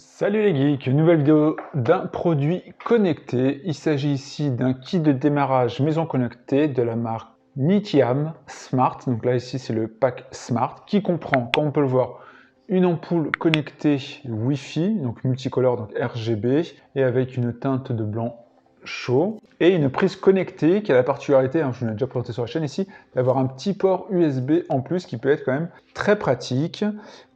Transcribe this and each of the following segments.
Salut les geeks, une nouvelle vidéo d'un produit connecté. Il s'agit ici d'un kit de démarrage maison connectée de la marque Nitiam Smart. Donc là ici c'est le pack Smart qui comprend, comme on peut le voir, une ampoule connectée Wi-Fi, donc multicolore, donc RGB, et avec une teinte de blanc chaud, et une prise connectée qui a la particularité, je vous l'ai déjà présenté sur la chaîne ici, d'avoir un petit port USB en plus qui peut être quand même très pratique,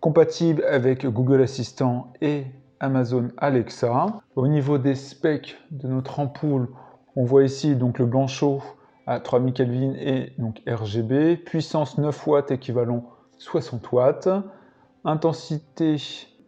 compatible avec Google Assistant et Amazon Alexa. Au niveau des specs de notre ampoule, on voit ici donc le blanc chaud à 3000 Kelvin et donc RGB, puissance 9 watts équivalent 60 watts, intensité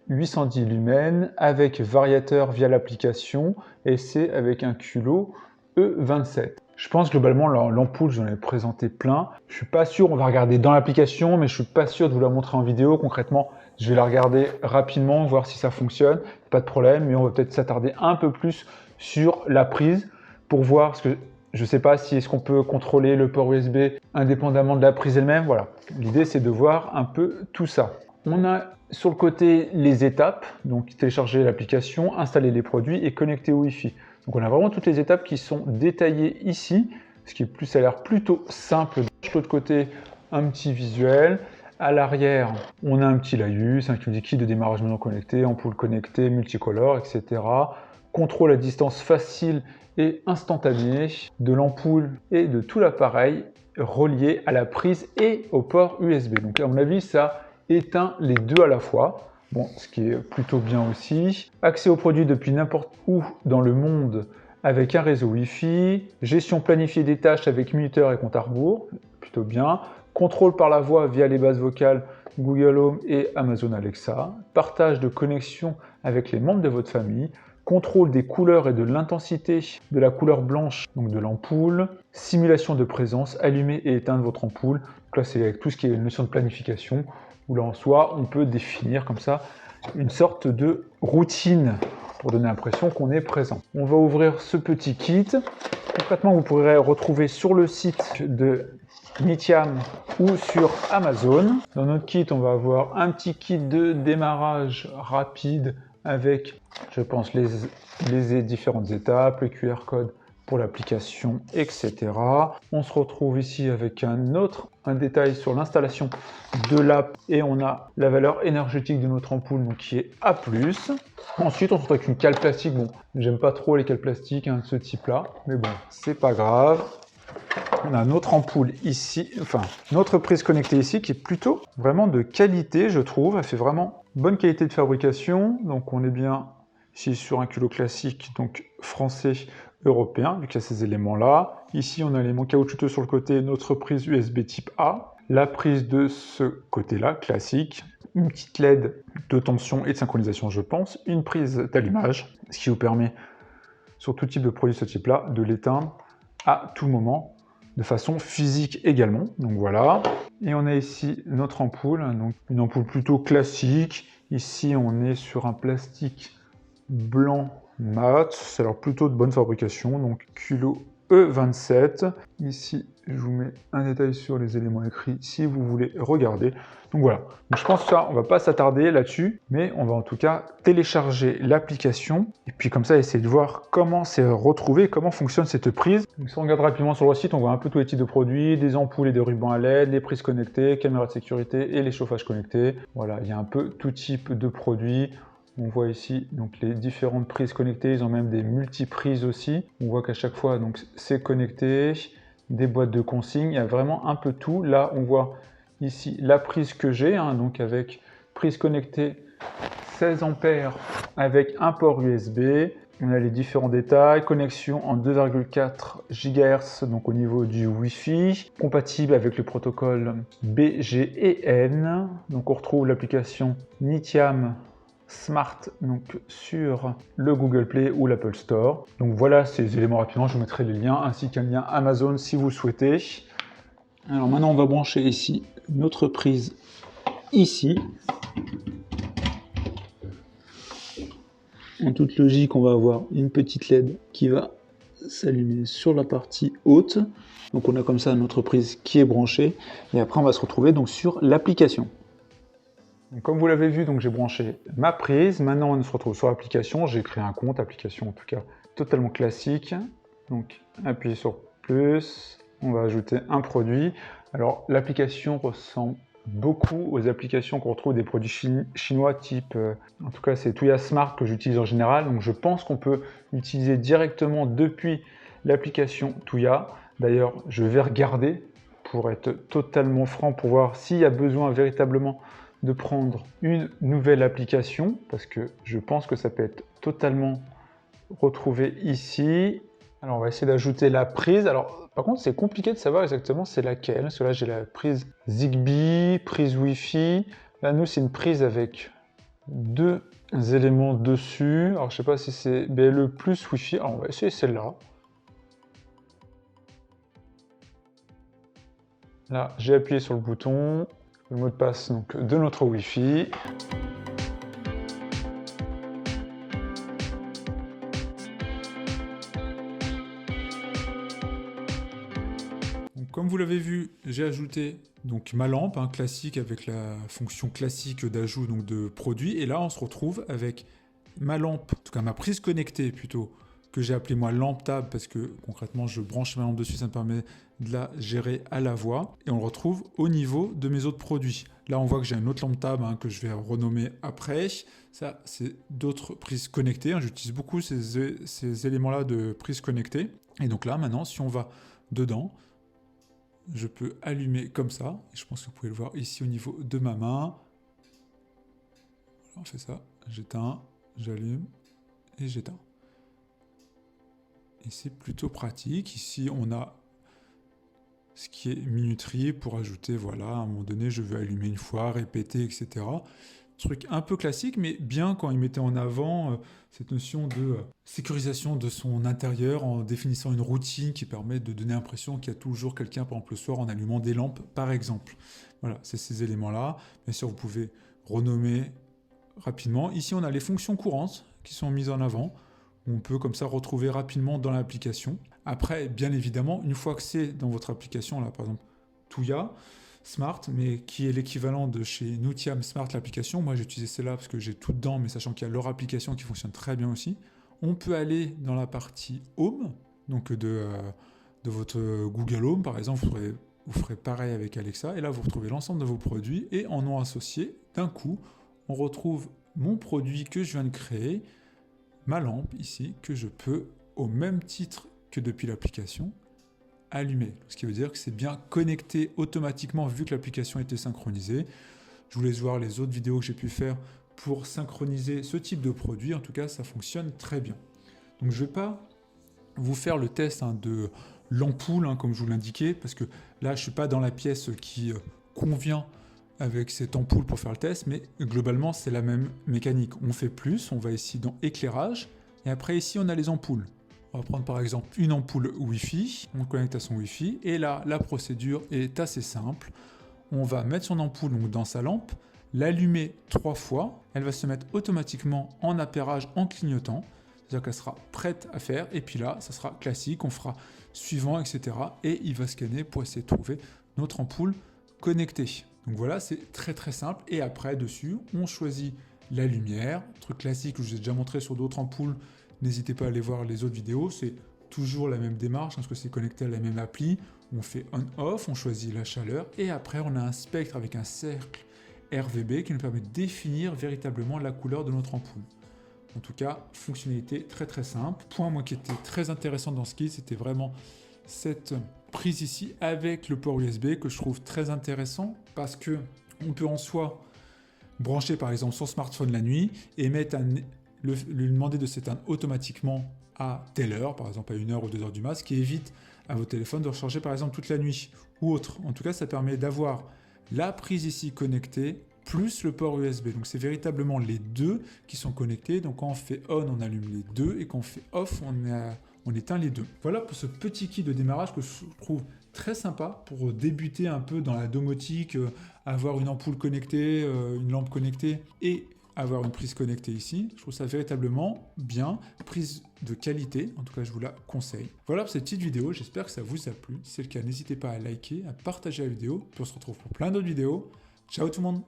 810 lumens avec variateur via l'application et c'est avec un culot E27. Je pense globalement l'ampoule, j'en ai présenté plein. Je suis pas sûr, on va regarder dans l'application, mais je suis pas sûr de vous la montrer en vidéo. Concrètement, je vais la regarder rapidement, voir si ça fonctionne. Pas de problème, mais on va peut-être s'attarder un peu plus sur la prise pour voir ce que je sais pas si est-ce qu'on peut contrôler le port USB indépendamment de la prise elle-même. Voilà, l'idée c'est de voir un peu tout ça. On a sur le côté les étapes, donc télécharger l'application, installer les produits et connecter au Wi-Fi. Donc on a vraiment toutes les étapes qui sont détaillées ici, ce qui est plus, ça a l'air plutôt simple. De l'autre côté, un petit visuel. À l'arrière, on a un petit laïus, un kit de démarrage maison connecté, ampoule connectée, multicolore, etc. Contrôle à distance facile et instantané de l'ampoule et de tout l'appareil relié à la prise et au port USB. Donc à mon avis, ça éteint les deux à la fois. Bon, ce qui est plutôt bien aussi. Accès aux produits depuis n'importe où dans le monde avec un réseau Wi-Fi. Gestion planifiée des tâches avec minuteur et compte à rebours, plutôt bien. Contrôle par la voix via les bases vocales Google Home et Amazon Alexa. Partage de connexion avec les membres de votre famille. Contrôle des couleurs et de l'intensité de la couleur blanche, donc de l'ampoule. Simulation de présence, allumer et éteindre votre ampoule. Donc là, c'est avec tout ce qui est notion de planification, où là en soi, on peut définir comme ça une sorte de routine pour donner l'impression qu'on est présent. On va ouvrir ce petit kit. Concrètement, vous pourrez retrouver sur le site de Nitiam ou sur Amazon. Dans notre kit, on va avoir un petit kit de démarrage rapide avec, je pense, les différentes étapes, les QR codes pour l'application, etc. On se retrouve ici avec un détail sur l'installation de l'app et on a la valeur énergétique de notre ampoule donc qui est A+. Ensuite, on se retrouve avec une cale plastique. Bon, j'aime pas trop les cales plastiques de ce type-là, mais bon, c'est pas grave. On a notre ampoule ici, enfin notre prise connectée ici qui est plutôt vraiment de qualité, je trouve. Elle fait vraiment bonne qualité de fabrication. Donc on est bien ici sur un culot classique, donc français, européen, vu qu'il y a ces éléments-là. Ici, on a l'élément caoutchouteux sur le côté, notre prise USB type A. La prise de ce côté-là, classique. Une petite LED de tension et de synchronisation, je pense. Une prise d'allumage, ce qui vous permet, sur tout type de produit de ce type-là, de l'éteindre à tout moment, de façon physique également. Donc voilà. Et on a ici notre ampoule, donc une ampoule plutôt classique. Ici, on est sur un plastique blanc mat, ça a l'air plutôt de bonne fabrication, donc culot E27. Ici, je vous mets un détail sur les éléments écrits si vous voulez regarder. Donc voilà, donc je pense que ça, on va pas s'attarder là-dessus, mais on va en tout cas télécharger l'application et puis comme ça, essayer de voir comment c'est retrouvé, comment fonctionne cette prise. Donc si on regarde rapidement sur le site, on voit un peu tous les types de produits, des ampoules et des rubans à LED, les prises connectées, caméras de sécurité et les chauffages connectés. Voilà, il y a un peu tout type de produits. On voit ici donc les différentes prises connectées, ils ont même des multiprises aussi. On voit qu'à chaque fois donc c'est connecté, des boîtes de consignes, il y a vraiment un peu tout. Là on voit ici la prise que j'ai, donc avec prise connectée 16 ampères avec un port USB. On a les différents détails, connexion en 2,4 GHz donc au niveau du Wi-Fi, compatible avec le protocole BGEN. Donc on retrouve l'application Nitiam Smart donc sur le Google Play ou l'Apple Store. Donc voilà ces éléments rapidement, je vous mettrai les liens ainsi qu'un lien Amazon si vous le souhaitez. Alors maintenant on va brancher ici notre prise ici. En toute logique, on va avoir une petite LED qui va s'allumer sur la partie haute. Donc on a comme ça notre prise qui est branchée et après on va se retrouver donc sur l'application. Donc, comme vous l'avez vu, donc j'ai branché ma prise. Maintenant, on se retrouve sur l'application. J'ai créé un compte, application en tout cas totalement classique. Donc, appuyez sur plus. On va ajouter un produit. Alors, l'application ressemble beaucoup aux applications qu'on retrouve des produits chinois type, en tout cas c'est Tuya Smart que j'utilise en général, donc je pense qu'on peut l'utiliser directement depuis l'application Tuya. D'ailleurs, je vais regarder pour être totalement franc, pour voir s'il y a besoin véritablement de prendre une nouvelle application, parce que je pense que ça peut être totalement retrouvé ici. Alors on va essayer d'ajouter la prise. Alors par contre c'est compliqué de savoir exactement c'est laquelle, parce que là j'ai la prise Zigbee, prise Wi-Fi. Là nous c'est une prise avec deux éléments dessus. Alors je sais pas si c'est BLE plus Wi-Fi. Alors on va essayer celle-là. Là j'ai appuyé sur le bouton, le mot de passe donc de notre Wi-Fi. Comme vous l'avez vu, j'ai ajouté donc ma lampe classique avec la fonction classique d'ajout de produits. Et là, on se retrouve avec ma lampe, en tout cas ma prise connectée plutôt, que j'ai appelée moi lampe table parce que concrètement, je branche ma lampe dessus, ça me permet de la gérer à la voix. Et on le retrouve au niveau de mes autres produits. Là, on voit que j'ai une autre lampe table que je vais renommer après. Ça, c'est d'autres prises connectées. J'utilise beaucoup ces éléments-là de prise connectée. Et donc là, maintenant, si on va dedans, je peux allumer comme ça. Je pense que vous pouvez le voir ici au niveau de ma main. On fait ça. J'éteins, j'allume et j'éteins. Et c'est plutôt pratique. Ici, on a ce qui est minuterie pour ajouter, voilà, à un moment donné, je veux allumer une fois, répéter, etc. Truc un peu classique, mais bien quand il mettait en avant cette notion de sécurisation de son intérieur en définissant une routine qui permet de donner l'impression qu'il y a toujours quelqu'un, par exemple le soir, en allumant des lampes, par exemple. Voilà, c'est ces éléments-là. Bien sûr, vous pouvez renommer rapidement. Ici, on a les fonctions courantes qui sont mises en avant. On peut comme ça retrouver rapidement dans l'application. Après, bien évidemment, une fois que c'est dans votre application, là par exemple, Tuya Smart, mais qui est l'équivalent de chez Nutiam Smart, l'application. Moi, j'ai utilisé celle-là parce que j'ai tout dedans, mais sachant qu'il y a leur application qui fonctionne très bien aussi. On peut aller dans la partie Home, donc de votre Google Home, par exemple. Vous ferez pareil avec Alexa, et là, vous retrouvez l'ensemble de vos produits, et en nom associé, d'un coup, on retrouve mon produit que je viens de créer, ma lampe ici, que je peux, au même titre que depuis l'application, allumer. Ce qui veut dire que c'est bien connecté automatiquement vu que l'application était synchronisée. Je vous laisse voir les autres vidéos que j'ai pu faire pour synchroniser ce type de produit. En tout cas, ça fonctionne très bien. Donc je ne vais pas vous faire le test de l'ampoule, comme je vous l'indiquais, parce que là, je ne suis pas dans la pièce qui convient avec cette ampoule pour faire le test, mais globalement, c'est la même mécanique. On fait plus, on va ici dans éclairage, et après ici, on a les ampoules. On va prendre par exemple une ampoule Wi-Fi, on connecte à son Wi-Fi, et là, la procédure est assez simple. On va mettre son ampoule dans sa lampe, l'allumer 3 fois, elle va se mettre automatiquement en appairage en clignotant, c'est-à-dire qu'elle sera prête à faire, et puis là, ça sera classique, on fera suivant, etc. Et il va scanner pour essayer de trouver notre ampoule connectée. Donc voilà, c'est très très simple, et après, dessus, on choisit la lumière, truc classique que je vous ai déjà montré sur d'autres ampoules. N'hésitez pas à aller voir les autres vidéos, c'est toujours la même démarche, parce que c'est connecté à la même appli. On fait on-off, on choisit la chaleur, et après on a un spectre avec un cercle RVB qui nous permet de définir véritablement la couleur de notre ampoule. En tout cas, fonctionnalité très très simple. Point moi qui était très intéressant dans ce kit, c'était vraiment cette prise ici avec le port USB que je trouve très intéressant, parce que on peut en soi brancher par exemple son smartphone la nuit et mettre lui demander de s'éteindre automatiquement à telle heure, par exemple à 1h ou 2h du mat, ce qui évite à vos téléphones de recharger par exemple toute la nuit ou autre. En tout cas, ça permet d'avoir la prise ici connectée plus le port USB. Donc c'est véritablement les deux qui sont connectés. Donc quand on fait on, on allume les deux, et quand on fait off, on éteint les deux. Voilà pour ce petit kit de démarrage que je trouve très sympa pour débuter un peu dans la domotique, avoir une ampoule connectée, une lampe connectée et avoir une prise connectée ici. Je trouve ça véritablement bien, prise de qualité, en tout cas je vous la conseille. Voilà pour cette petite vidéo, j'espère que ça vous a plu. Si c'est le cas, n'hésitez pas à liker, à partager la vidéo, puis on se retrouve pour plein d'autres vidéos. Ciao tout le monde!